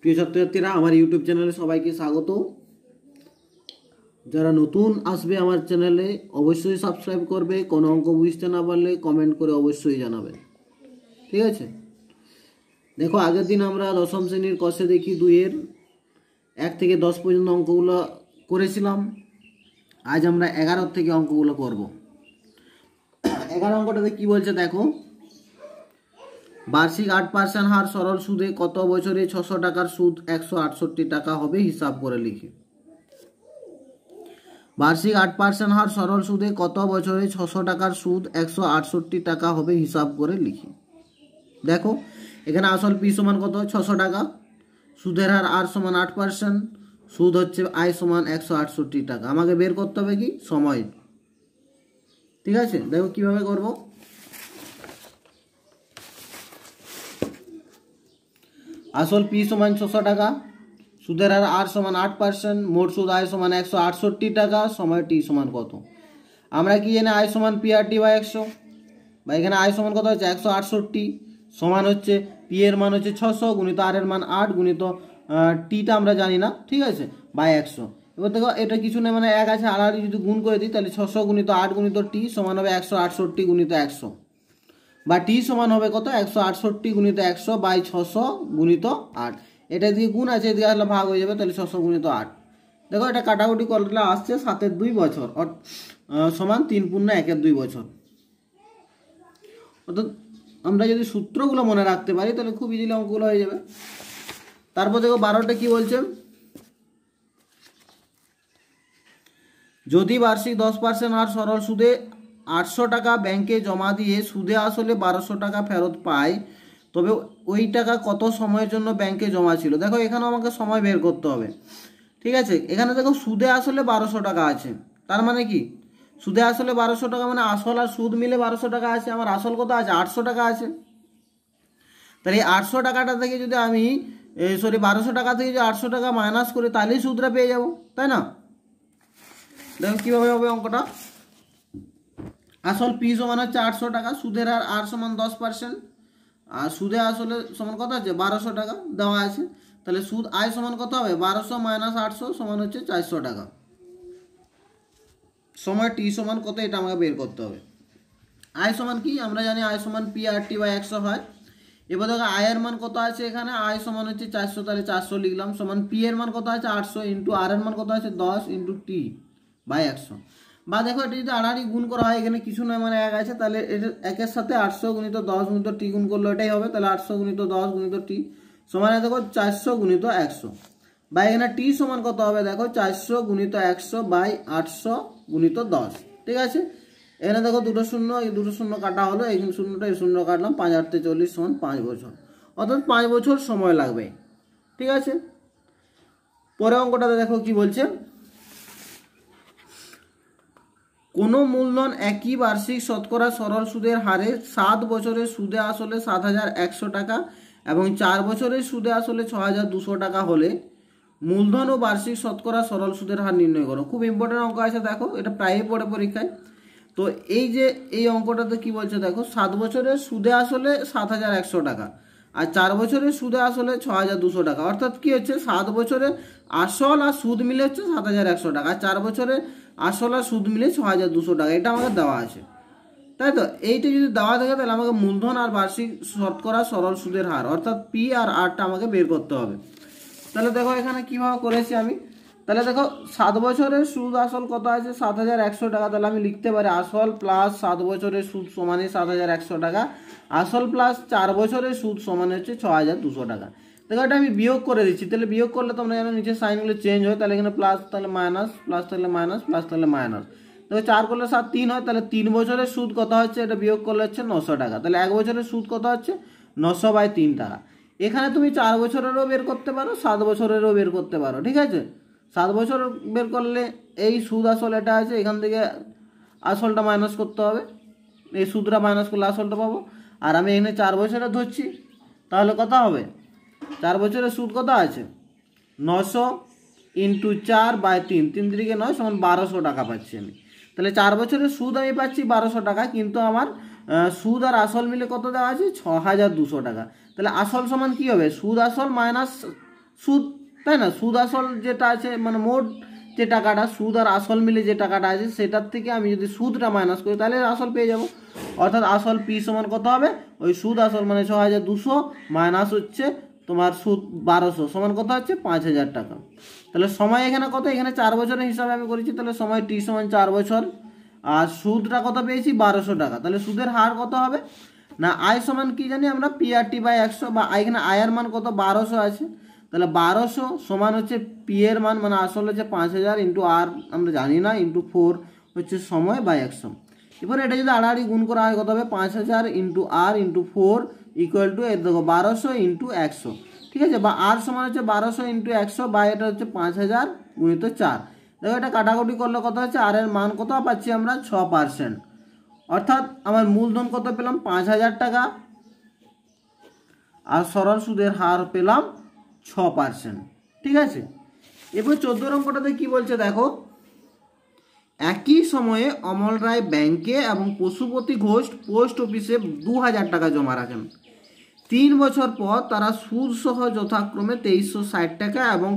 প্রিয় ছাত্রছাত্রীরা, আমার ইউটিউব চ্যানেলে সবাইকে স্বাগত। যারা নতুন আসবে আমার চ্যানেলে অবশ্যই সাবস্ক্রাইব করবে। কোনো অঙ্ক বুঝতে না পারলে কমেন্ট করে অবশ্যই জানাবেন, ঠিক আছে? দেখো, আগের দিন আমরা দশম শ্রেণীর কষে দেখি 2-এর 1 থেকে 10 পর্যন্ত অঙ্কগুলো করেছিলাম। আজ আমরা 11 থেকে অঙ্কগুলো করব। 11 অঙ্কটাতে কি বলছে দেখো, বার্ষিক 8% হার সরল সুদে কত বছরে 600 টাকার সুদ 168 টাকা হবে হিসাব করে লিখি। বার্ষিক 8% হার সরল সুদে কত বছরে 600 টাকার সুদ 168 টাকা হবে হিসাব করে লিখি। দেখো, এখানে আসল পি সমান কত, 600 টাকা, সুদের হার আর সমান 8%, সুদ হচ্ছে আয় সমান 168 টাকা। আমাকে বের করতে হবে কি সময়, ঠিক আছে? দেখো কিভাবে করব। আসল পি সমান 600 টাকা, সুদের হার আর সমান 8%, মোট সুদ আয় সমান 168 টাকা, সময় টি সমান কত? আমরা কি জানি আয় সমান পি আর টি বাই 100, বা এখানে আয় সমান কত হচ্ছে 168, সমান হচ্ছে পি এর মান হচ্ছে 600 গুণিত আর এর মান 8 গুণিত টিটা আমরা জানি না, ঠিক আছে, বাই 100। এবার দেখো এটা কিছু নেই, মানে 1 আছে, আর যদি গুণ করে দিই তাহলে 600 গুণিত 8 গুণিত টি সমান হবে 168 গুণিত 100, বা টি সমান হবে কত 168 গুণিত 100 বাই 600 গুণিত 8। এটা দিয়ে গুণ আছে, এদিকে আসলে ভাগ হয়ে যাবে, তাহলে 600 গুণিত 8। দেখো এটা কাটাকুটি করলে আসছে 7 2 বছর সমান 3 পূর্ণ 1 2 বছর। অর্থাৎ আমরা যদি সূত্রগুলো মনে রাখতে পারি তাহলে খুব ইজিলি অঙ্কগুলো হয়ে যাবে। তারপর দেখো 12টা কি বলছে, যদি বার্ষিক 10% হার সরল সুদে 800 টাকা ব্যাংকে জমা দিয়ে সুদে আসলে 1200 টাকা ফেরত পায়, তবে ওই টাকা কত সময়ের জন্য ব্যাংকে জমা ছিল। দেখো এখানে আমাকে সময় বের করতে হবে, ঠিক আছে? এখানে দেখো সুদে আসলে 1200 টাকা আছে, তার মানে কি সুদে আসলে 1200 টাকা মানে আসল আর সুদ মিলে 1200 টাকা আছে। আমার আসল কত আছে 800 টাকা আছে। তাহলে এই 800 টাকাটা থেকে যদি আমি 1200 টাকা থেকে যদি 800 টাকা মাইনাস করি তাহলেই সুদটা পেয়ে যাব, তাই না? দেখো কীভাবে হবে অঙ্কটা। আসল পি সমান হচ্ছে 800 টাকা, সুদের হার আর সমান 10%, আর সুদে আসলে সমান কত আছে 1200 টাকা দেওয়া আছে। তাহলে সুদ আয় সমান কত হবে 1200 মাইনাস 800 সমান হচ্ছে 400 টাকা। সময় টি সমান কত এটা আমাকে বের করতে হবে। আয় সমান কি আমরা জানি, আয় সমান পি আর টি বাই 100 হয়। এবার দেখো আয়ের মান কত আছে, এখানে আয় সমান হচ্ছে 400, তাহলে 400 লিখলাম, সমান পি এর মান কত আছে 800 ইন্টু আর এর মান কত আছে 10 ইন্টু টি বাই 100। বা দেখো এটা যদি আড়াআড়ি গুণ করা হয়, এখানে কিছু নয় মানে 1 আছে, তাহলে এটা 1-এর সাথে 800 গুণিত 10 গুণিত টি গুণ করলে এটাই হবে। তাহলে 800 গুণিত 10 গুণিত টি সমান দেখো 400 গুণিত 100, বা এখানে টি সমান কত হবে দেখো 400 গুণিত 100 বাই 800 গুণিত 10, ঠিক আছে? এখানে দেখো দুটো শূন্য, এই দুটো শূন্য কাটা হলো, এই শূন্যটা এই শূন্য কাটলাম, 5 8 40 সমান 5 বছর, অর্থাৎ 5 বছর সময় লাগবে, ঠিক আছে? পরে অঙ্কটাতে দেখো কি বলছে, কোনো মূলধন একই বার্ষিক শতকরা সরল সুদের হারে 7 বছরের সুদে আসলে 7100 টাকা এবং 4 বছরের সুদে আসলে 6200 টাকা হলে মূলধন ও বার্ষিক শতকরা সরল সুদের হার নির্ণয় করো। খুব ইম্পর্টেন্ট অঙ্ক আছে, দেখো এটা প্রায়ই পড়ে পরীক্ষায়। তো এই যে এই অঙ্কটাতে কি বলছে দেখো, 7 বছরের সুদে আসলে 7100 টাকা আর 4 বছরের সুদে আসলে 6200 টাকা। অর্থাৎ কি হচ্ছে, 7 বছরে আসল আর সুদ মিলে হচ্ছে 7100 টাকা, আর 4 বছরে আসল আর সুদ মিলে 6200 টাকা। এটা আমাকে দেওয়া আছে, তাই তো? এইটা যদি দেওয়া থাকে তাহলে আমাকে মূলধন আর বার্ষিক শতকরা সরল সুদের হার অর্থাৎ পি আর আরটা আমাকে বের করতে হবে। তাহলে দেখো এখানে কিভাবে করেছি আমি। তাহলে দেখো 7 বছরের সুদ আসল কত আছে 7100 টাকা, তাহলে আমি লিখতে পারি আসল প্লাস 7 বছরের সুদ সমানে 7100 টাকা, আসল প্লাস 4 বছরের সুদ সমানে হচ্ছে 6200 টাকা। দেখো এটা আমি বিয়োগ করে দিচ্ছি, তাহলে বিয়োগ করলে তোমরা জানো নিচে সাইনগুলো চেঞ্জ হয়, তাহলে এখানে প্লাস তাহলে মাইনাস, প্লাস তাহলে মাইনাস, প্লাস তাহলে মাইনাস। দেখো 4 করলে 7 3 হয়, তাহলে 3 বছরের সুদ কত হচ্ছে এটা বিয়োগ করলে হচ্ছে 900 টাকা। তাহলে 1 বছরের সুদ কত হচ্ছে 900 বাই 3 টাকা। এখানে তুমি 4 বছরেরও বের করতে পারো, 7 বছরেরও বের করতে পারো, ঠিক আছে? 7 বছর বের করলে এই সুদ আসল এটা আছে, এখান থেকে আসলটা মাইনাস করতে হবে, এই সুদটা মাইনাস করলে আসলটা পাবো। আর আমি এখানে 4 বছরে ধরছি, তাহলে কত হবে 4 বছরের সুদ কত আছে 900 ইন্টু 4 বাই 3, 3 3 9 সমান 1200 টাকা পাচ্ছি আমি। তাহলে 4 বছরের সুদ আমি পাচ্ছি 1200 টাকা, কিন্তু আমার সুদ আর আসল মিলে কত দেওয়া আছে 6200 টাকা। তাহলে আসল সমান কি হবে, সুদ আসল মাইনাস সুদ, তাই না? সুদ আসল যেটা আছে মানে মোট যে টাকাটা সুদ আর আসল মিলে যে টাকাটা আছে সেটার থেকে আমি যদি সুদটা মাইনাস করি তাহলে আসল পেয়ে যাব। অর্থাৎ আসল পি সমান কত হবে, ওই সুদ আসল মানে 6200 মাইনাস হচ্ছে তোমার সুদ 1200 সমান কত হচ্ছে 5000 টাকা। তাহলে সময় এখানে কত, এখানে 4 বছরের হিসাবে আমি করেছি, তাহলে সময় টি সমান 4 বছর আর সুদটা কত পেয়েছি 1200 টাকা। তাহলে সুদের হার কত হবে না, আয় সমান কি জানি আমরা পি আর টি বাই 100, বা এখানে আয়ের মান কত 1200 আছে, তাহলে 1200 সমান হচ্ছে পি এর মান মানে আসল হচ্ছে 5000 ইন্টু আর আমরা জানি না ইন্টু 4 হচ্ছে সময় বাই 100। এবার এটা যদি আড়াআড়ি গুণ করা হয় কত হবে 5000 into R into 4 equal to এর দেখো 1200 ইন্টু 100, ঠিক আছে, বা আর সমান হচ্ছে 1200 ইন্টু 100 বা এটা হচ্ছে 5000 গুণিত 4। দেখো এটা কাটাকুটি করলে কত হচ্ছে, আর এর মান কত পাচ্ছি আমরা 6%। অর্থাৎ আমার মূলধন কত পেলাম 5000 টাকা আর সরল সুদের হার পেলাম 6%, ঠিক আছে। এবার 14 অঙ্কটাতে কি বলছে দেখো, একই সময়ে অমল রায় ব্যাংকে এবং পশুপতি ঘোষ পোস্ট অফিসে 2000 টাকা জমা রাখেন। 3 বছর পর তারা সুদ সহ যথাক্রমে 2360 টাকা এবং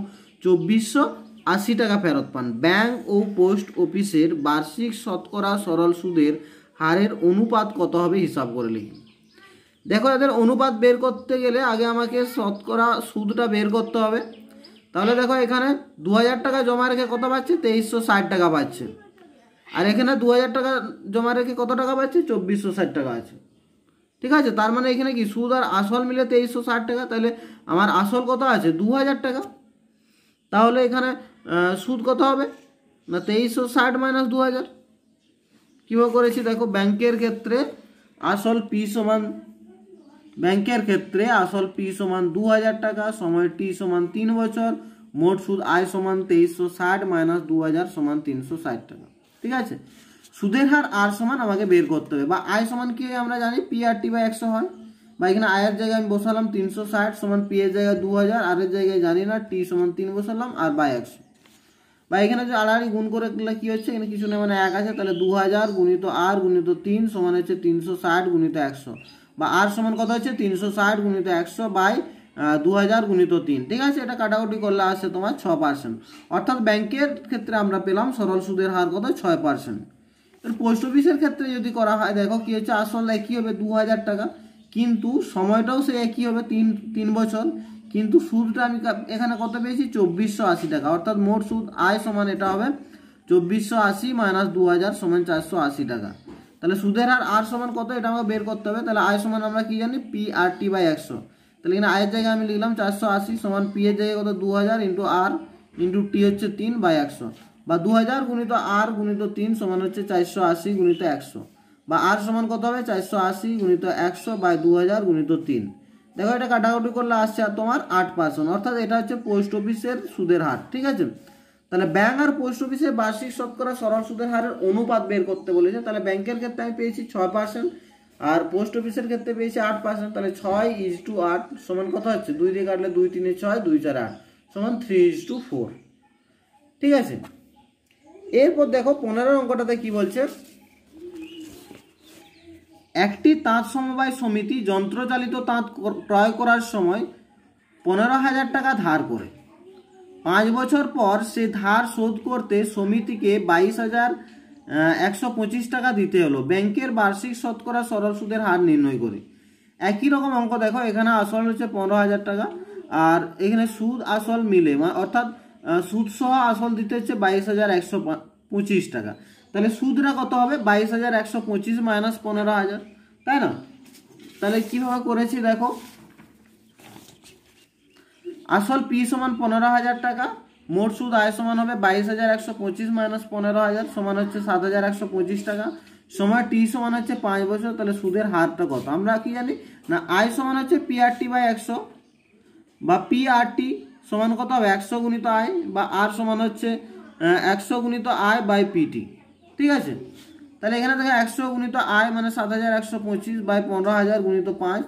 2480 টাকা ফেরত পান। ব্যাংক ও পোস্ট অফিসের বার্ষিক শতকরা সরল সুদের হারের অনুপাত কত হবে হিসাব করে লিখুন। দেখো এদের অনুপাত বের করতে গেলে আগে আমাকে শতকরা সুদটা বের করতে হবে। তাহলে দেখো এখানে 2000 টাকা জমা রেখে কত পাচ্ছে 2360 টাকা পাচ্ছে, আর এখানে 2000 টাকা জমা রেখে কত টাকা পাচ্ছে 2460 টাকা আছে, ঠিক আছে। তার মানে এখানে কি সুদ আর আসল মিলে 2360 টাকা, তাহলে আমার আসল কত আছে 2000 টাকা। তাহলে এখানে সুদ কত হবে না 2360 মাইনাস 2000। কীভাবে করেছি দেখো, ব্যাংকের ক্ষেত্রে আসল পি সমান ব্যাংকের ক্ষেত্রে আসল পি সমান 2000 টাকা, সময় টি সমান 3 বছর, মোট সুদ আয় সমান 2360 মাইনাস 2000 সমান 360 টাকা, ঠিক আছে। সুদের হার আর সমান আমাকে বের করতে হবে, বা আয় সমান কি আমরা জানি পি আর টি বাই 100 হয়, বা এখানে আয়ের জায়গায় আমি বসালাম 360 সমান পি এর জায়গায় 2000, আর এর জায়গায় জানি না টি সমান 3 বসালাম আর বাই 100, বা এখানে যে আড়াআড়ি গুণ করে কি হচ্ছে এখানে কিছু নেই মানে 1 আছে, তাহলে 2000 গুণিত আর গুণিত 3 সমান হচ্ছে 360 গুণিত 100, বা আর সমান কত হচ্ছে 360 গুণিত 100 বাই 2000 গুণিত 3, ঠিক আছে। এটা কাটাকুটি করলে আসছে তোমার 6%। অর্থাৎ ব্যাংকের ক্ষেত্রে আমরা পেলাম সরল সুদের হার কত 6%। এর পোস্ট অফিসের ক্ষেত্রে যদি করা হয় দেখো কি হচ্ছে, আসল একই হবে 2000 টাকা, কিন্তু সময়টাও সে একই হবে 3 বছর, কিন্তু সুদটা আমি এখানে কত পেয়েছি 2480 টাকা। অর্থাৎ মোট সুদ আয় সমান এটা হবে 2480 মাইনাস 2000 সমান 480 টাকা। তাহলে সুদের হার আর সমান কত এটা আমাকে বের করতে হবে। তাহলে আয় সমান আমরা কি জানি পি আর টি বাই 100, তাহলে এখানে আয়ের জায়গায় আমি লিখলাম 480 সমান পি এর জায়গায় কত 2000 ইন্টু আর ইন্টু টি হচ্ছে 3 বাই 100, বা 2000 গুণিত আর গুণিত 3 সমান হচ্ছে 480 গুণিত 100, বা আর সমান কত হবে 480 গুণিত 100 বাই 2000 গুণিত 3। দেখো এটা কাটাকুটি করলে আসছে আর তোমার 8%। অর্থাৎ এটা হচ্ছে পোস্ট অফিসের সুদের হার, ঠিক আছে। তাহলে ব্যাংক আর পোস্ট অফিসের বার্ষিক শতকরা সরল সুদের হারের অনুপাত বের করতে বলেছে। তাহলে ব্যাংকের ক্ষেত্রে আমি পেয়েছি 6% আর পোস্ট অফিসের ক্ষেত্রে পেয়েছি 8%। তাহলে 6:8 সমান কত হচ্ছে 2 দিয়ে কাটলে 2 3 6 2 4 8 সমান 3:4, ঠিক আছে। এরপর দেখো 15 অঙ্কটাতে কি বলছে, একটি তাঁত সমবায় সমিতি যন্ত্রচালিত তাঁত ক্রয় করার সময় 15,000 টাকা ধার করে 5 বছর পর সে ধার শোধ করতে সমিতিকে 22,125 টাকা দিতে হলো। ব্যাংকের বার্ষিক শতকরা সরল সুদের হার নির্ণয় করে। একই রকম অঙ্ক দেখো, এখানে আসল হচ্ছে 15,000 টাকা আর এখানে সুদ আসল মিলে অর্থাৎ সুদ সহ আসল দিতে হচ্ছে 22,125 টাকা। তাহলে সুদটা কত হবে 22,125 মাইনাস 15,000, তাই না। তাহলে কিভাবে করেছি দেখো, আসল পি সমান 15,000 টাকা, মোট সুদ আয় সমান হবে 22,125 মাইনাস 15,000 সমান হচ্ছে 7,125 টাকা, সময় টি সমান হচ্ছে 5 বছর। তাহলে সুদের হারটা কত আমরা কি জানি না, আয় সমান হচ্ছে পি আর টি বাই 100, বা পি আর টি সমান কত হবে 100 গুণিত আয়, বা আর সমান হচ্ছে 100 গুণিত আয় বাই পিটি, ঠিক আছে। তাহলে এখানে দেখো 100 গুণিত আয় মানে 7,125 বাই 15,000 গুণিত 5,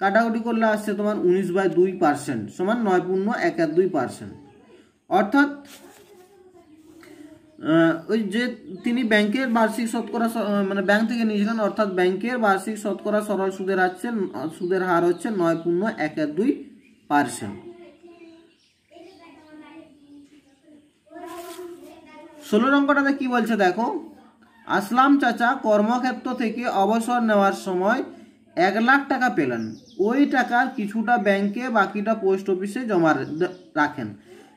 কাটাকুটি করলে আসছে তোমার 19/2% সমান 9.12%। অর্থাৎ ওই যে তিনি ব্যাংকের বার্ষিক শতকরা মানে ব্যাংক থেকে নিয়েছিলেন, অর্থাৎ ব্যাংকের বার্ষিক শতকরা সরল সুদের হার হচ্ছে 9.12%। 16 অঙ্কটাতে কি বলছে দেখো, আসলাম চাচা কর্মক্ষেত্র থেকে অবসর নেওয়ার সময় 1 লাখ টাকা পেলেন। ওই টাকার কিছুটা ব্যাংকে, বাকিটা পোস্ট অফিসে জমা রাখেন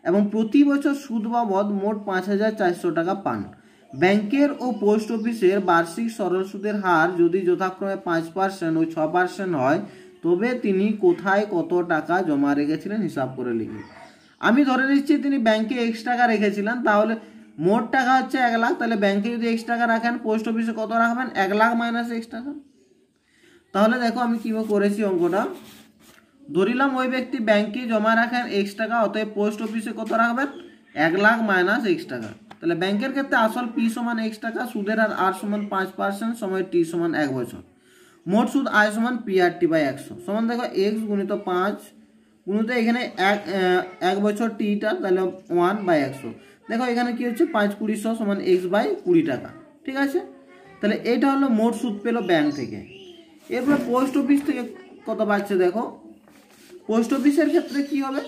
এবং প্রতি বছর সুদ বাবদ মোট 5,400 টাকা পান। ব্যাংকের ও পোস্ট অফিসের বার্ষিক সরল সুদের হার যদি যথাক্রমে 5% ও 6% হয়, তবে তিনি কোথায় কত টাকা জমা রেখেছিলেন হিসাব করে লিখুন। আমি ধরে নিচ্ছি তিনি ব্যাংকে X টাকা রেখেছিলেন, তাহলে মোট টাকা হচ্ছে 1 লাখ, তাহলে ব্যাংকে যদি X টাকা রাখেন, পোস্ট অফিসে কত রাখবেন? 1 লাখ মাইনাস X টাকা। তাহলে দেখো আমি কিভাবে করেছি অঙ্কটা। ধরিলাম ওই ব্যক্তি ব্যাংকে জমা রাখেন X টাকা, অতএব পোস্ট অফিসে কত রাখবেন? 1 লাখ মাইনাস X টাকা। তাহলে ব্যাংকের ক্ষেত্রে আসল P সমান X টাকা, সুদের হার R সমান 5%, সময় T সমান 1 বছর, মোট সুদ I সমান PRT/100 সমান দেখো X গুণিত 5 গুণিত এখানে 1 বছর টিটা, তাহলে 1/100। দেখো এখানে কি হচ্ছে 5 20 100 সমান X/20 টাকা। ঠিক আছে, তাহলে এটা হলো মোট সুদ পেলো ব্যাংক থেকে। এরপর পোস্ট অফিস থেকে কত পাচ্ছে দেখো। পোস্ট অফিসের ক্ষেত্রে কি হবে,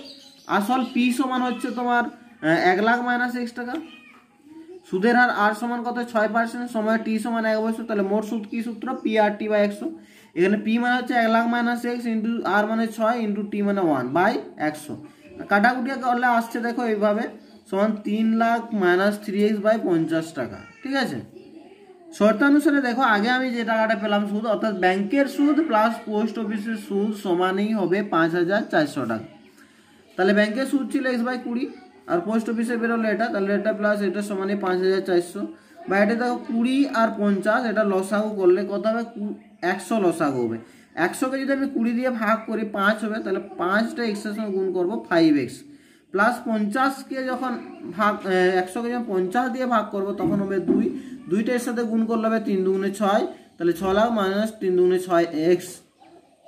আসল P সমান হচ্ছে তোমার 1 লাখ মাইনাস X টাকা, সুদের হার R সমান কত 6%, সময় T সমান 1 বছর, তাহলে মোট সুদ কি সূত্র? PRT/100। এখানে P মানে হচ্ছে 1 lakh minus X into R মানে 6 ইন্টু T মানে 1/100। কাটাকুটি করলে আসছে দেখো এইভাবে, সমান 3 লাখ মাইনাস 3X/50 টাকা। ঠিক আছে, শর্তানুসারে দেখো আগে আমি যে টাকাটা পেলাম সুদ, অর্থাৎ ব্যাংকের সুদ প্লাস পোস্ট অফিসের সুদ সমানই হবে 5,400 টাকা। তাহলে ব্যাংকের সুদ ছিল X/20 আর পোস্ট অফিসে বেরোলো এটা, তাহলে এটা প্লাস এটা সমানই 5,400। বা এটা দেখো 20 আর 50, এটা লসাগু করলে কত হবে? 100 লসাগু হবে। 100কে যদি আমি 20 দিয়ে ভাগ করি 5 হবে, তাহলে 5টা X এর সঙ্গে গুণ করবো 5X, প্লাস 50কে যখন 100কে যখন 50 দিয়ে ভাগ করবো তখন হবে 2, 2টার সাথে গুণ করলে হবে 3 দুগুণে 6, তাহলে 6 লাখ মাইনাস 3 দুগুণে 6X।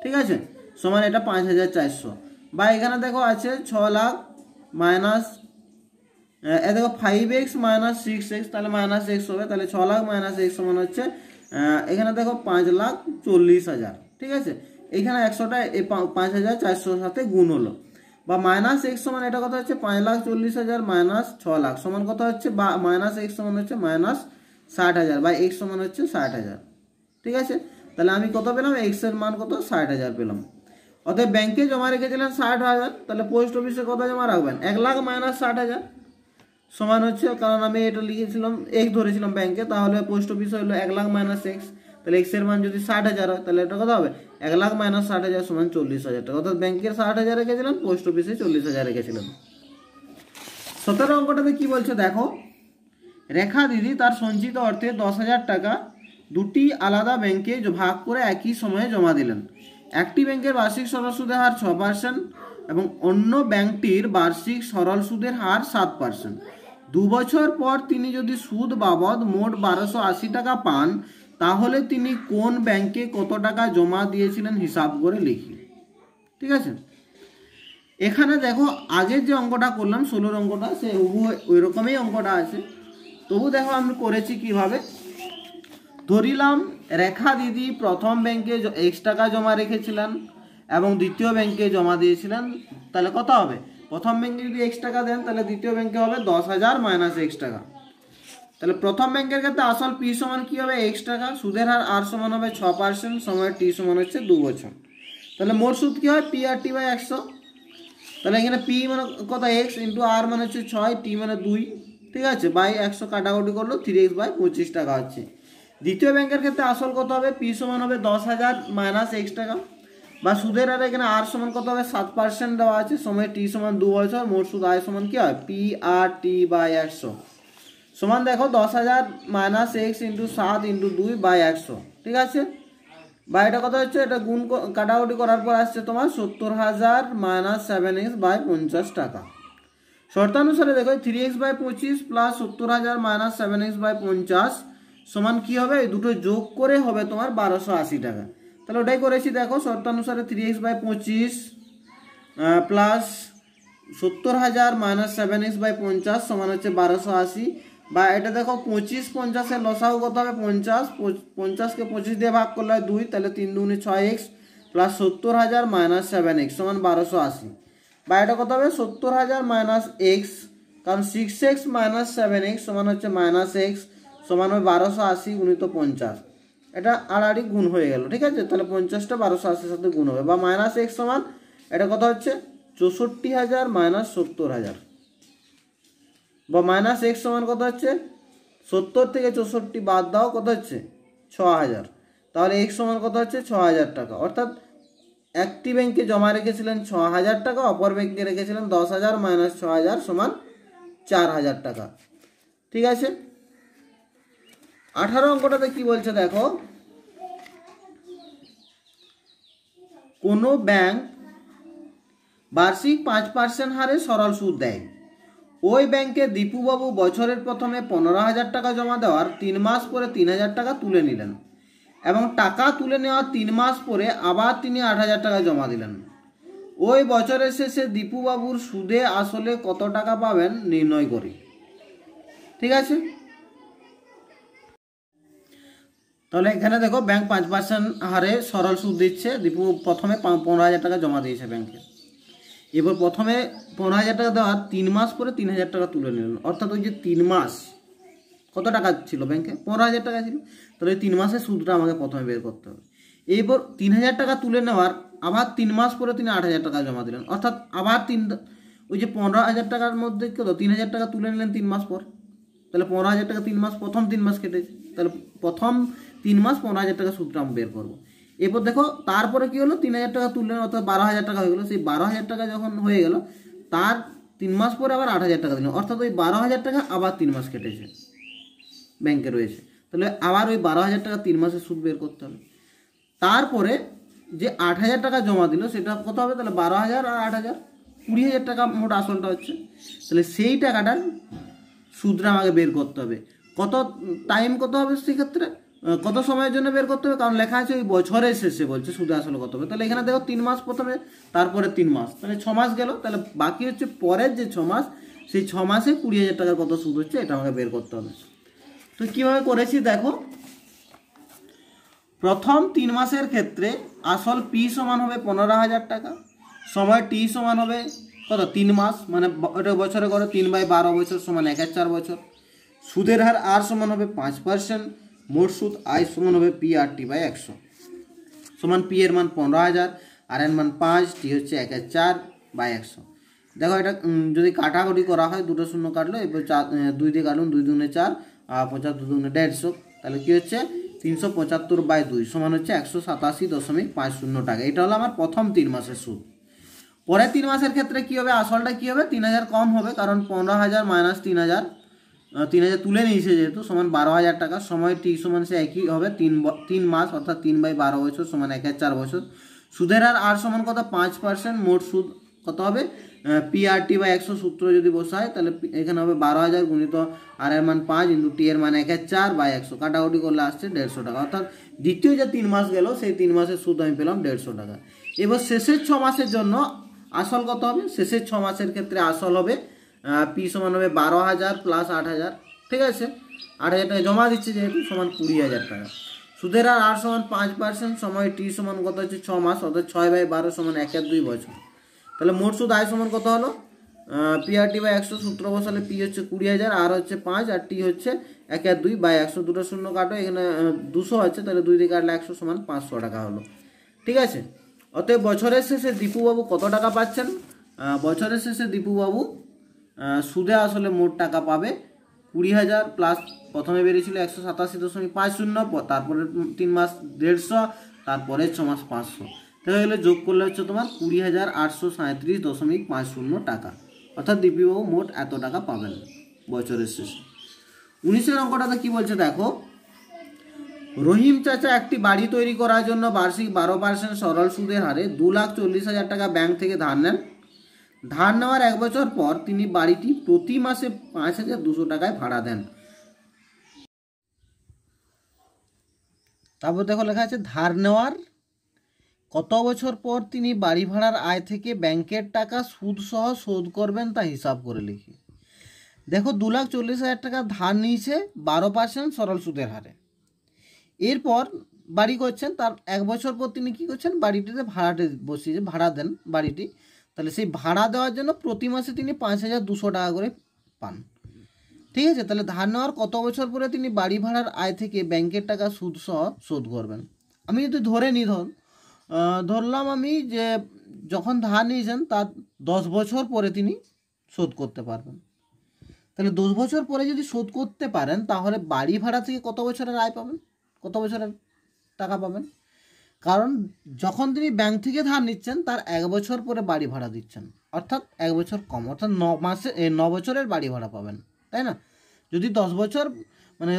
ঠিক আছে, সমান এটা 5,400। বা এখানে দেখো আছে 6 লাখ মাইনাস দেখো 5X মাইনাস 6X, তাহলে মাইনাস X হবে, তাহলে 6 লাখ মাইনাস X সমান হচ্ছে এখানে দেখো 5,40,000। ঠিক আছে, এখানে 100টা 5,400 সাথে গুণ হলো। বা মাইনাস X সমান এটা কত হচ্ছে 5,40,000 মাইনাস 6 লাখ সমান কত হচ্ছে, বা মাইনাস X সমান হচ্ছে মাইনাস 60,000, বা X সমান হচ্ছে 60,000। ঠিক আছে, তাহলে আমি কত পেলাম? X এর মান কত? 60,000 পেলাম। অতএব ব্যাংকে জমা রেখেছিলেন 60,000, তাহলে পোস্ট অফিসে কত জমা রাখবেন? 1 লাখ মাইনাস 60,000 সমান হচ্ছে, কারণ আমি এটা লিখেছিলাম X ধরেছিলাম ব্যাংকে, তাহলে পোস্ট অফিসে হলো 1 লাখ মাইনাস X, তাহলে X এর মান যদি 60,000 হয়, তাহলে এটা কত হবে? 1 লাখ মাইনাস 60,000 সমান 40,000 টাকা। অর্থাৎ ব্যাংকের 60,000 রেখেছিলাম, পোস্ট অফিসে 40,000 রেখেছিলাম। 17 অঙ্কটাতে কি বলছে দেখো, রেখা দিদি তার সঞ্চিত অর্থে 10,000 টাকা দুটি আলাদা ব্যাংকে ভাগ করে একই সময়ে জমা দিলেন। একটি ব্যাংকের বার্ষিক সরল সুদের হার 6% এবং অন্য ব্যাংকটির বার্ষিক সরল সুদের হার 7%। 2 বছর পর তিনি যদি সুদ বাবদ মোট 1,280 টাকা পান, তাহলে তিনি কোন ব্যাংকে কত টাকা জমা দিয়েছিলেন হিসাব করে লিখি। ঠিক আছে, এখানে দেখো আগের যে অঙ্কটা করলাম 16 অঙ্কটা, সে ওই রকমই অঙ্কটা আছে, তবু দেখো আমি করেছি কিভাবে। ধরিলাম রেখা দিদি প্রথম ব্যাংকে X টাকা জমা রেখেছিলেন এবং দ্বিতীয় ব্যাংকে জমা দিয়েছিলেন, তাহলে কত হবে? প্রথম ব্যাংকে যদি X টাকা দেন, তাহলে দ্বিতীয় ব্যাংকে হবে 10,000 মাইনাস X টাকা। তাহলে প্রথম ব্যাংকের ক্ষেত্রে আসল P সমান কি হবে? X টাকা, সুদের হার R সমান হবে 6%, সময় T সমান হচ্ছে 2 বছর, তাহলে মোট সুদ কি হয়? PRT/100। তাহলে এখানে P মানে কত? X ইন্টু R মানে হচ্ছে 6, T মানে 2। ঠিক আছে, বাই 100 কাটাকুটি করলো 3X/25 টাকা হচ্ছে। দ্বিতীয় ব্যাংকের ক্ষেত্রে আসল কত হবে? P সমান হবে 10,000 মাইনাস X টাকা, বা সুদের হার এখানে R সমান কত হবে? 7% দেওয়া আছে, সময় T সমান 2 বছর, মোট সুদ I সমান কি হয়? PRT/100 সমান দেখো 10,000 মাইনাস X ইন্টু 7 ইন্টু 2/100। ঠিক আছে, বা এটা কত হচ্ছে? এটা গুণ কাটাকুটি করার পর আসছে তোমার 70,000 মাইনাস 7X/50 টাকা। শর্তানুসারে দেখো 3X/25 প্লাস 70,000 মাইনাস 7X/50 সমান কি হবে? এই দুটো যোগ করে হবে তোমার 1,280 টাকা। তাহলে ওটাই করেছি দেখো, শর্তানুসারে 3X/25 প্লাস 70,000 মাইনাস 7X/50 সমান হচ্ছে 1,280। বা এটা দেখো 25 50-এর লসাগু কত হবে? 50, 50কে 25 দিয়ে ভাগ করলে হয় 2, তাহলে 3 দুগুণে 6X প্লাস 70,000 মাইনাস 7X সমান 1,280। বা এটা কত হবে? 70,000 মাইনাস X কারণ 6x মাইনাস 7x সমান হচ্ছে মাইনাস এক্স সমান হবে 1280 গুণিত 50, এটা আড়াআড়ি গুণ হয়ে গেল। ঠিক আছে, তাহলে 50টা 1280 সাথে গুণ হবে, বা মাইনাস এক্স সমান এটা কত হচ্ছে 64,000 মাইনাস 70,000, বা মাইনাস এক্স সমান কত হচ্ছে 70 থেকে 64 বাদ দাও কত হচ্ছে 6,000, তাহলে এক্স সমান কত হচ্ছে 6,000 টাকা। অর্থাৎ একটি ব্যাংকে জমা রেখেছিলেন 6,000 টাকা, অপর ব্যাংকে রেখেছিলেন 10,000 মাইনাস 6,000 সমান 4,000 টাকা। ঠিক আছে, 18 অঙ্কটাতে কি বলছে দেখো, কোনো ব্যাংক বার্ষিক 5% হারে সরল সুদ দেয়। ওই ব্যাংকে দীপুবাবু বছরের প্রথমে 15,000 টাকা জমা দেওয়ার 3 মাস পরে 3,000 টাকা তুলে নিলেন, এবং টাকা তুলে নেওয়ার 3 মাস পরে আবার তিনি 8,000 টাকা জমা দিলেন। ওই বছরের শেষে দীপুবাবুর সুদে আসলে কত টাকা পাবেন নির্ণয় করি। ঠিক আছে, তাহলে এখানে দেখো ব্যাংক 5% হারে সরল সুদ দিচ্ছে। দীপু প্রথমে 15,000 টাকা জমা দিয়েছে ব্যাংকে, এবার প্রথমে 15,000 টাকা দেওয়ার 3 মাস পরে 3,000 টাকা তুলে নিলেন। অর্থাৎ ওই যে 3 মাস কত টাকা ছিল ব্যাংকে, 15,000 টাকা ছিল, তাহলে 3 মাসের সুদটা আমাকে প্রথমে বের করতে হবে। এরপর 3,000 টাকা তুলে নেওয়ার আবার 3 মাস পরে তিনি 8,000 টাকা জমা দিলেন। অর্থাৎ আবার ওই যে 15,000 টাকার মধ্যে কত 3,000 টাকা তুলে নিলেন 3 মাস পর, তাহলে 15,000 টাকা 3 মাস, প্রথম 3 মাস কেটেছে, তাহলে প্রথম 3 মাস 15,000 টাকা সুদটা আমি বের করবো। এরপর দেখো তারপরে কি হলো, 3,000 টাকা তুললেন, অর্থাৎ 12,000 টাকা হয়ে গেলো। সেই 12,000 টাকা যখন হয়ে গেল, তার 3 মাস পরে আবার 8,000 টাকা দিলেন, অর্থাৎ ওই 12,000 টাকা আবার 3 মাস কেটেছে ব্যাংকে রয়েছে, তাহলে আবার ওই 12,000 টাকা 3 মাসের সুদ বের করতে হবে। তারপরে যে 8,000 টাকা জমা দিল সেটা কত হবে, তাহলে 12,000 আর 8,000 20,000 টাকা মোট আসলটা হচ্ছে। তাহলে সেই টাকাটার সুদটা আমাকে বের করতে হবে। কত টাইম কত হবে সেক্ষেত্রে, কত সময়ের জন্য বের করতে হবে, কারণ লেখা আছে ওই বছরের শেষে বলছে সুদে আসলে কত হবে। তাহলে এখানে দেখো 3 মাস প্রথমে, তারপরে 3 মাস, তাহলে 6 মাস গেল। তাহলে বাকি হচ্ছে পরের যে 6 মাস, সেই 6 মাসে 20,000 টাকার কত সুদ হচ্ছে এটা আমাকে বের করতে হবে। তো কীভাবে করেছি দেখো, প্রথম 3 মাসের ক্ষেত্রে আসল পি সমান হবে 15,000 টাকা, সময় টি সমান হবে কত 3 মাস, মানে ওটা বছরে করে 3/12 বছর সমান 1/4 বছর। সুদের হার আর সমান হবে 5%, মোট সুদ আই সমান হবে পি আর টি বাই 100, সমান পি এর মান 15,000, আর এর মান 5, টি হচ্ছে 1/4 বাই 100। দেখো এটা যদি কাটাকুটি করা হয়, দুটো শূন্য কাটলো, এরপর 2 দিয়ে কাটুন, 2 দুগুণে 4, আর 75 দুগুণে 150, তাহলে কি হচ্ছে 375/2 সমান হচ্ছে 187.50 টাকা। এটা হলো আমার প্রথম 3 মাসের সুদ। পরের 3 মাসের ক্ষেত্রে কি হবে, আসলটা কি হবে 3,000 কম হবে, কারণ 15,000 মাইনাস 3,000 তুলে নিয়েছে যেহেতু, সমান 12,000 টাকা। সময় টি সমান সে একই হবে 3 মাস, অর্থাৎ 3/12 বছর সমান 1/4 বছর। সুদের হার আর সমান কত 5%, মোট সুদ কত হবে পি আর টি বাই 100 সূত্র যদি বসায়, তাহলে এখানে হবে 12,000 গুণিত আর এর মান 5 ইন্টু টি এর মান 1/4 বাই 100, কাটাকুটি করলে আসছে 150 টাকা। অর্থাৎ দ্বিতীয় যে 3 মাস গেল সেই 3 মাসের সুদ আমি পেলাম 150 টাকা। এবার শেষের 6 মাসের জন্য আসল কত হবে, শেষের 6 মাসের ক্ষেত্রে আসল হবে পি সমান হবে 12,000 প্লাস 8,000। ঠিক আছে, 8,000 টাকা জমা দিচ্ছে যেহেতু, সমান 20,000 টাকা। সুদের হার আর সমান 5%, সময় টি সমান কত হচ্ছে 6 মাস, অর্থাৎ 6/12 সমান 1/2 বছর। তাহলে মোট সুদ আয় সমান কত হলো, পি আর টি বাই 100 সূত্র বসালে পি হচ্ছে 20,000, আর হচ্ছে 5, আর টি হচ্ছে 1/2 বাই 100, দুটো শূন্য কাটো, এখানে 200 আছে, তাহলে 2 দিয়ে কাটলে 100 সমান 500 টাকা হলো। ঠিক আছে, অতএব বছরের শেষে দীপুবাবু কত টাকা পাচ্ছেন, বছরের শেষে দীপুবাবু সুদে আসলে মোট টাকা পাবে 20,000 প্লাস প্রথমে বেরিয়েছিল 187.50, তারপরে 3 মাস 150, তারপরে 6 মাস 500, তাহলে যোগ করলে হচ্ছে তোমার 20,837.50 টাকা। অর্থাৎ দীপুবাবু মোট এত টাকা পাবেন বছরের শেষে। 19 অঙ্কটাতে কি বলছে দেখো, রহিম চাচা একটি বাড়ি তৈরি করার জন্য বার্ষিক 12% সরল সুদের হারে 2,40,000 টাকা ব্যাংক থেকে ধার নেন। ধার নেওয়ার 1 বছর পর তিনি বাড়িটি প্রতি মাসে 5,200 টাকায় ভাড়া দেন। তারপর দেখো লেখা আছে ধার নেওয়ার কত বছর পর তিনি বাড়ি ভাড়ার আয় থেকে ব্যাংকের টাকা সুদ সহ শোধ করবেন তা হিসাব করে লিখি। দেখো 2,40,000 টাকা ধার নিয়েছে 12% সরল সুদের হারে, এরপর বাড়ি করছেন, তার 1 বছর পর তিনি কী করছেন, বাড়িটিতে ভাড়াটে বসিয়ে ভাড়া দেন বাড়িটি। তাহলে সেই ভাড়া দেওয়ার জন্য প্রতি মাসে তিনি 5,200 টাকা করে পান। ঠিক আছে, তাহলে ধার নেওয়ার কত বছর পরে তিনি বাড়ি ভাড়ার আয় থেকে ব্যাংকের টাকা সুদ সহ শোধ করবেন? আমি যদি ধরে নিই, ধরলাম আমি যে যখন ধার নিয়েছেন তার 10 বছর পরে তিনি শোধ করতে পারবেন। তাহলে 10 বছর পরে যদি শোধ করতে পারেন তাহলে বাড়ি ভাড়া থেকে কত বছরের আয় পাবেন, কত বছরের টাকা পাবেন? কারণ যখন তিনি ব্যাংক থেকে ধার নিচ্ছেন তার 1 বছর পরে বাড়ি ভাড়া দিচ্ছেন, অর্থাৎ 1 বছর কম, অর্থাৎ 9 বছরের বাড়ি ভাড়া পাবেন, তাই না? যদি 10 বছর মানে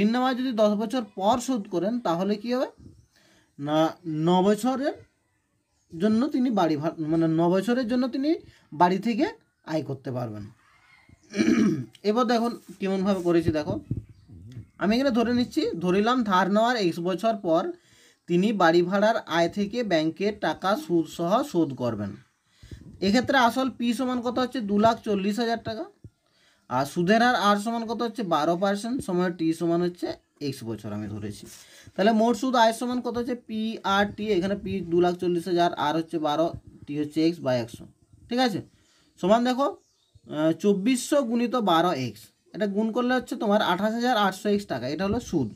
ঋণ নেওয়া যদি 10 বছর পর শোধ করেন তাহলে কি হবে না, 9 বছরের জন্য তিনি বাড়ি ভাড়া মানে 9 বছরের জন্য তিনি বাড়ি থেকে আয় করতে পারবেন। এবার দেখুন কেমনভাবে করেছি, দেখো আমি এখানে ধরে নিচ্ছি, ধরিলাম ধার নেওয়ার 1 বছর পর তিনি বাড়ি ভাড়ার আয় থেকে ব্যাংকের টাকা সুদ সহ শোধ করবেন। এক্ষেত্রে আসল পি সমান কত হচ্ছে 2,40,000 টাকা, আর সুদের হার আর সমান কত হচ্ছে 12%, সময় টি সমান হচ্ছে x বছর আমি ধরেছি। তাহলে মোট সুদ আয় সমান কত হচ্ছে পি আর টি, এখানে পি 2,40,000, আর হচ্ছে 12, টি হচ্ছে x বাই 100। ঠিক আছে, সমান দেখো 2400 গুণিত 12x, এটা গুণ করলে হচ্ছে তোমার 28,800x টাকা, এটা হলো সুদ।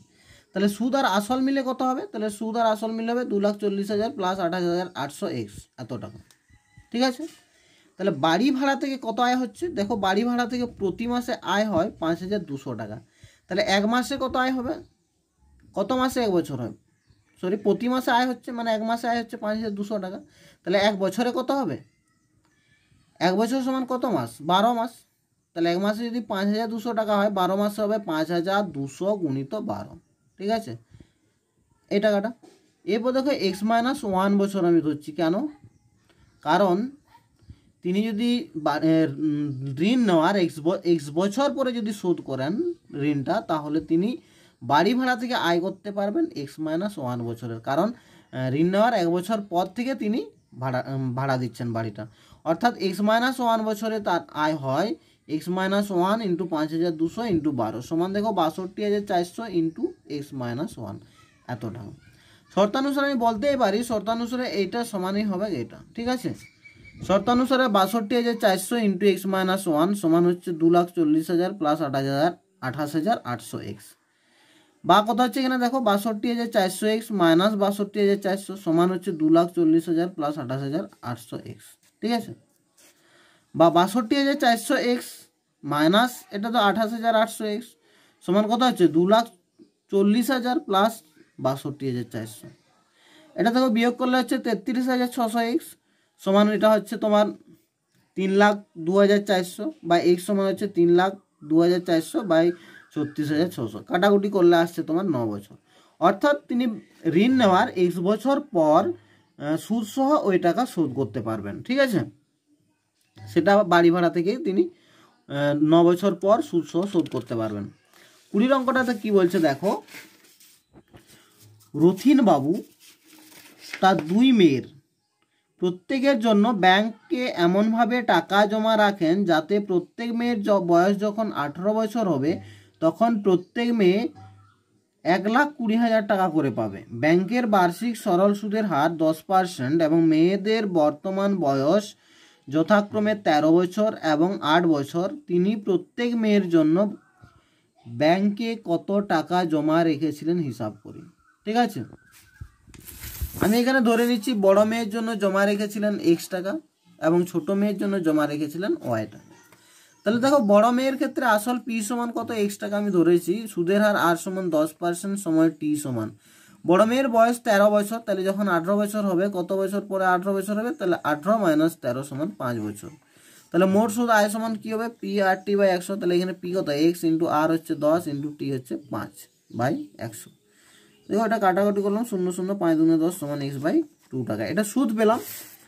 তাহলে সুদ আর আসল মিলে কত হবে? তাহলে সুদ আর আসল মিলে হবে 2,40,000 প্লাস 28,800x, এত টাকা। ঠিক আছে, তাহলে বাড়ি ভাড়া থেকে কত আয় হচ্ছে? দেখো বাড়ি ভাড়া থেকে প্রতি মাসে আয় হয় 5,200 টাকা। তাহলে এক মাসে কত আয় হবে? কত মাসে 1 বছর হয়? সরি, প্রতি মাসে আয় হচ্ছে মানে এক মাসে আয় হচ্ছে 5,200 টাকা। তাহলে 1 বছরে কত হবে? 1 বছর সমান কত মাস? 12 মাস। তাহলে এক মাসে যদি 5,200 টাকা হয়, 12 মাসে হবে 5,200 গুণিত 12। ঠিক আছে, এই টাকাটা। এরপর দেখো x-1 বছর আমি ধরছি, কেন? কারণ তিনি যদি ঋণ নেওয়ার x বছর পরে যদি শোধ করেন ঋণটা, তাহলে তিনি বাড়ি ভাড়া থেকে আয় করতে পারবেন x-1 বছরের, কারণ ঋণ নেওয়ার 1 বছর পর থেকে তিনি ভাড়া দিচ্ছেন বাড়িটা, অর্থাৎ x-1 বছরে তার আয় হয় x-1 ইন্টু 5,200 ইন্টু 12 সমান দেখো 62,400 ইন্টু x-1, এত টাকা। শর্তানুসারে আমি বলতেই পারি, শর্তানুসারে এইটা সমানই হবে এটা। ঠিক আছে, শর্তানুসারে 62,400 ইন্টু x-1 সমান হচ্ছে 2,40,000 প্লাস 28,800x, বা কথা হচ্ছে এখানে দেখো 62,400x মাইনাস 62,400 সমান হচ্ছে 2,40,000 প্লাস 28,800x। ঠিক আছে, বা 62,400x মাইনাস এটা তো 28,800x সমান কত হচ্ছে 2,40,000 প্লাস 62,400। এটা দেখো বিয়োগ করলে হচ্ছে 33,600x সমান এটা হচ্ছে তোমার 3,02,400, বা x সমান হচ্ছে 3,02,400 বাই 36,600, কাটাকুটি করলে আসছে তোমার 9 বছর। অর্থাৎ তিনি ঋণ নেওয়ার x বছর পর সুদ সহ ওই টাকা শোধ করতে পারবেন। ঠিক আছে, সেটা বাড়ি ভাড়া থেকে তিনি 9 বছর পর সুদ সহ শোধ করতে পারবেন। 20 অঙ্কটাতে কি বলছে দেখো, রথিন বাবু তার 2 মেয়ের প্রত্যেকের জন্য ব্যাংকে এমনভাবে টাকা জমা রাখেন যাতে প্রত্যেক মেয়ের বয়স যখন 18 বছর হবে তখন প্রত্যেক মেয়ে 1,20,000 টাকা করে পাবে। ব্যাংকের বার্ষিক সরল সুদের হার 10% এবং মেয়েদের বর্তমান বয়স যথাক্রমে 13 বছর এবং 8 বছর। তিনি প্রত্যেক মেয়ের জন্য ব্যাংকে কত টাকা জমা রেখেছিলেন হিসাব করি। ঠিক আছে, আমি এখানে ধরে নিচ্ছি বড় মেয়ের জন্য জমা রেখেছিলেন x টাকা এবং ছোট মেয়ের জন্য জমা রেখেছিলেন y টাকা। তাহলে দেখো বড় মেয়ের ক্ষেত্রে আসল p সমান কত x টাকা আমি ধরেছি, সুদের হার r সমান 10%, সময় t সমান, বড় মেয়ের বয়স 13 বছর, তাহলে যখন 18 বছর হবে, কত বছর পরে 18 বছর হবে? তাহলে 18 মাইনাস 13 সমান 5 বছর। তাহলে মোট সুদ আয় সমান কি হবে? p R t by 100। তাহলে এখানে p কত? x ইন্টু r হচ্ছে 10 ইন্টু t হচ্ছে 5 বাই 100। দেখো এটা কাটাকাটি করলাম, 0 0 5 2 10 সমান x বাই 2 টাকা, এটা সুদ পেলাম।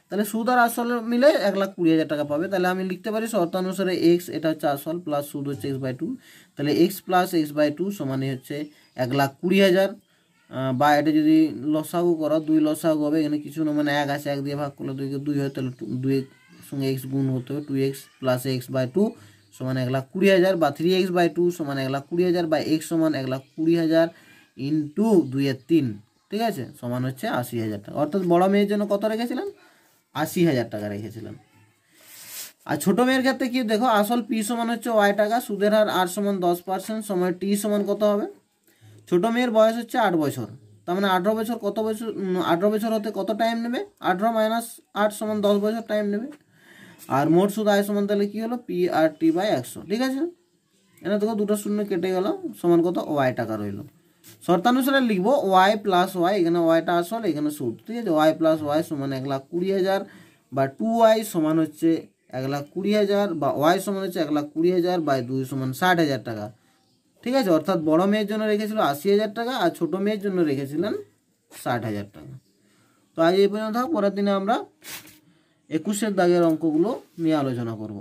তাহলে সুদ আর আসল মিলে 1,20,000 টাকা পাবে। তাহলে আমি লিখতে পারি শর্তানুসারে x, এটা হচ্ছে আসল, প্লাস সুদ হচ্ছে x বাই 2, তাহলে x প্লাস x বাই 2 সমানই হচ্ছে 1,20,000। বা এটা যদি লসাগু করো, 2 লসাগু হবে, এখানে কিছু না মানে 1 আছে, 1 দিয়ে ভাগ করলে 2 কে 2 হয়, তাহলে 2 এর সঙ্গে x গুণ হতে হবে, 2x প্লাস x বাই 2 সমান 1,20,000, বা 3x বাই 2 সমান 1,20,000, বা x সমান 1,20,000 ইন্টু 2 এর 3। ঠিক আছে, সমান হচ্ছে 80,000 টাকা। অর্থাৎ বড় মেয়ের জন্য কত রেখেছিলেন? 80,000 টাকা রেখেছিলেন। আর ছোট মেয়ের ক্ষেত্রে কি দেখো, আসল পি সমান হচ্ছে ওয়াই টাকা, সুদের হার আর সমান 10%, সময় টি সমান কত হবে? ছোট মেয়ের বয়স হচ্ছে 8 বছর, তার মানে 18 বছর কত বছর, 18 বছর হতে কত টাইম নেবে? 18 - 8 সমান 10 বছর টাইম নেবে। আর মোট সুদ আয় সমান তাহলে কি হলো? P R T by 100। ঠিক আছে, এখানে দেখো দুটো শূন্য কেটে গেল, সমান কত? ওয়াই টাকা রইল। শর্তানুসারে লিখবো ওয়াই প্লাস ওয়াই, এখানে ওয়াইটা আসল, এখানে সুদ। ঠিক আছে, ওয়াই প্লাস ওয়াই সমান 1,20,000, বা 2y সমান হচ্ছে 1,20,000, বা ওয়াই সমান হচ্ছে 1,20,000 বাই 2 সমান 60,000 টাকা। ঠিক আছে, অর্থাৎ বড় মেয়ের জন্য রেখেছিল 80,000 টাকা, আর ছোট মেয়ের জন্য রেখেছিলেন 60,000 টাকা। তো আজ এই পর্যন্ত থাক, পরের দিনে আমরা 21-এর দাগের অঙ্কগুলো নিয়ে আলোচনা করব।